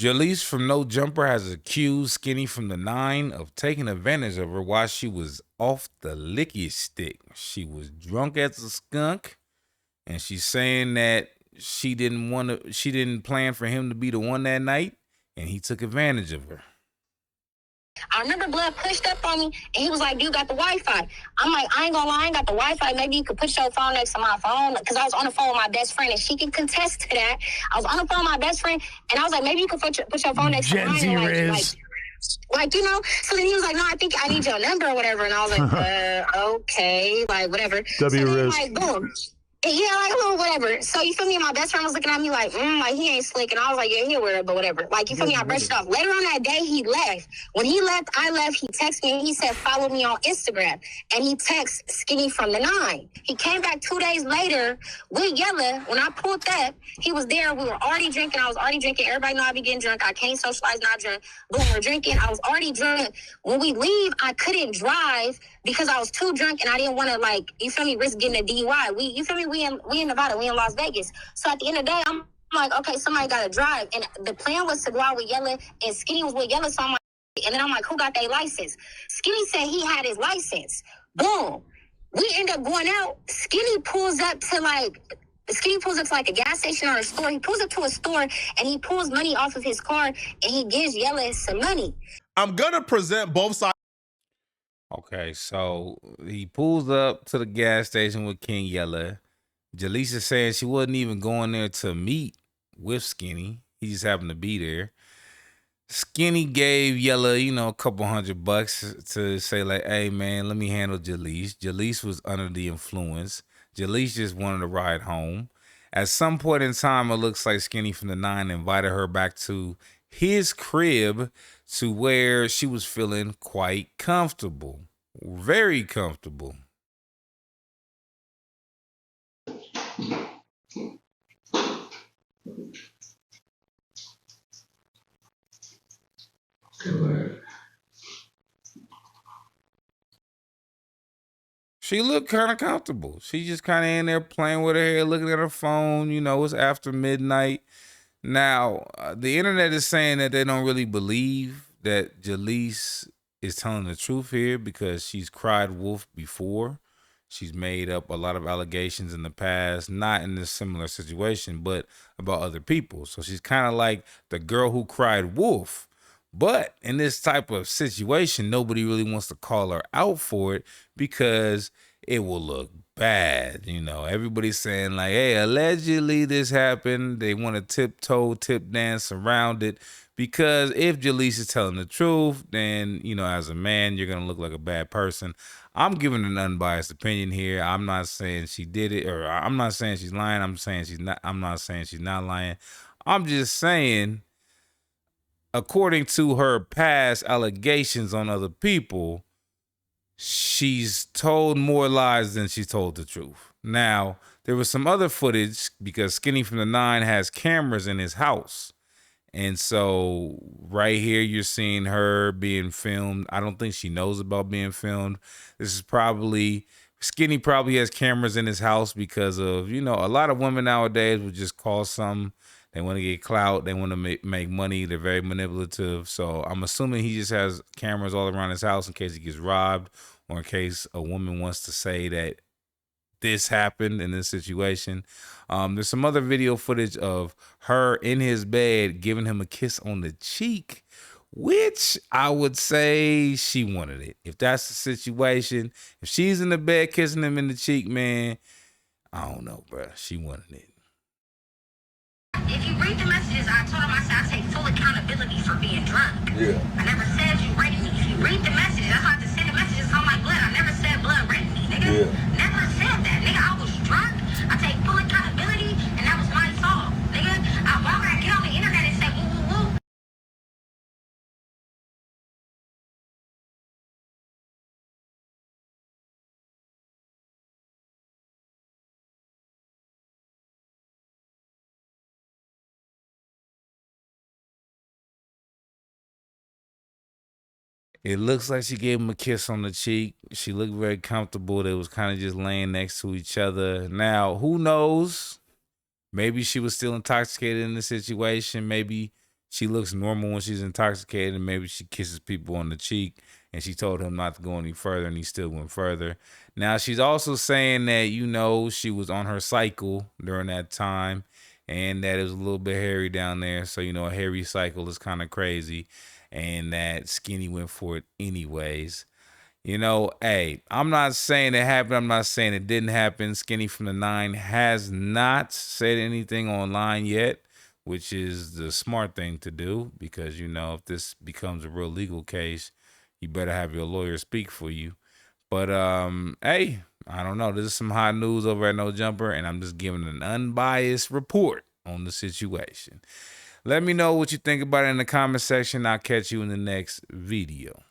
Jaleec from No Jumper has accused Skinny from the 9 of taking advantage of her while she was off the licky stick. She was drunk as a skunk, and she's saying that she didn't plan for him to be the one that night, and he took advantage of her. I remember Blood pushed up on me, and he was like, "You got the Wi-Fi?" I'm like, "I ain't gonna lie, I ain't got the Wi-Fi. Maybe you could put your phone next to my phone," because I was on the phone with my best friend, and she can contest to that. I was on the phone with my best friend, and I was like, "Maybe you could put your phone next to mine." Like, you know. So then he was like, "No, I think I need your number or whatever," and I was like, "Okay, like whatever." So then, like, boom. Yeah, like a little whatever. So you feel me? My best friend was looking at me like he ain't slick, and I was like, yeah, he'll wear it, but whatever. Like, you feel me? I brushed it off. Later on that day, he left. When he left, I left. He texted me and he said, "Follow me on Instagram." And he texted Skinny from the 9. He came back 2 days later with Yella. When I pulled up, he was there. We were already drinking. I was already drinking. Everybody know I be getting drunk. I can't socialize not drunk. Boom, we're drinking. I was already drunk. When we leave, I couldn't drive because I was too drunk and I didn't want to, like, you feel me, risk getting a DUI. You feel me? We in Nevada, we in Las Vegas. So at the end of the day, I'm like, okay, somebody got to drive. And the plan was to go out with Yella, and Skinny was with Yella. So I'm like, and then I'm like, who got their license? Skinny said he had his license. Boom. We end up going out. Skinny pulls up to like a gas station or a store. He pulls up to a store and he pulls money off of his car and he gives Yella some money. I'm going to present both sides. Okay, so he pulls up to the gas station with King Yella. Jaleec is saying she wasn't even going there to meet with Skinny. He just happened to be there. Skinny gave Yella, a couple $100 to say like, "Hey man, let me handle Jaleec." Jaleec was under the influence. Jaleec just wanted to ride home. At some point in time, it looks like Skinny from the 9 invited her back to his crib to where she was feeling quite comfortable. Very comfortable. She looked kind of comfortable. She just kind of in there playing with her hair, looking at her phone. It's after midnight. Now, the internet is saying that they don't really believe that Jaleec is telling the truth here because she's cried wolf before. She's made up a lot of allegations in the past, not in this similar situation, but about other people. So she's kind of like the girl who cried wolf. But in this type of situation, nobody really wants to call her out for it because it will look bad. Everybody's saying like, hey, allegedly this happened. They want to tip dance around it because if Jaleec is telling the truth, then, as a man, you're going to look like a bad person. I'm giving an unbiased opinion here. I'm not saying she did it, or I'm not saying she's lying. I'm not saying she's not lying. I'm just saying, according to her past allegations on other people, she's told more lies than she told the truth. Now, there was some other footage because Skinny from the 9 has cameras in his house. And so right here, you're seeing her being filmed. I don't think she knows about being filmed. Skinny probably has cameras in his house because of, a lot of women nowadays would just call something. They want to get clout. They want to make money. They're very manipulative. So I'm assuming he just has cameras all around his house in case he gets robbed or in case a woman wants to say that this happened in this situation. There's some other video footage of her in his bed giving him a kiss on the cheek, which I would say she wanted it. If that's the situation, if she's in the bed kissing him in the cheek, man, I don't know, bro. She wanted it. If you read the messages, I told him, I take full accountability for being drunk. Yeah. I never said you raped me. If you read the messages, that's why I have to send the messages on my blood. I never said blood raped me, nigga. Yeah. Never said that, nigga. I was drunk. I take full accountability, and that was my fault, nigga. Why would I get on the internet and say, woo, woo, woo? It looks like she gave him a kiss on the cheek. She looked very comfortable. They was kind of just laying next to each other. Now, who knows? Maybe she was still intoxicated in the situation. Maybe she looks normal when she's intoxicated, and maybe she kisses people on the cheek, and she told him not to go any further, and he still went further. Now, she's also saying that, you know, she was on her cycle during that time, and that it was a little bit hairy down there. So, you know, a hairy cycle is kind of crazy, and that Skinny went for it anyways. You know, hey, I'm not saying it happened. I'm not saying it didn't happen. Skinny from the 9 has not said anything online yet, which is the smart thing to do, because, you know, if this becomes a real legal case, you better have your lawyer speak for you. But hey, I don't know. This is some hot news over at No Jumper, and I'm just giving an unbiased report on the situation. Let me know what you think about it in the comment section. I'll catch you in the next video.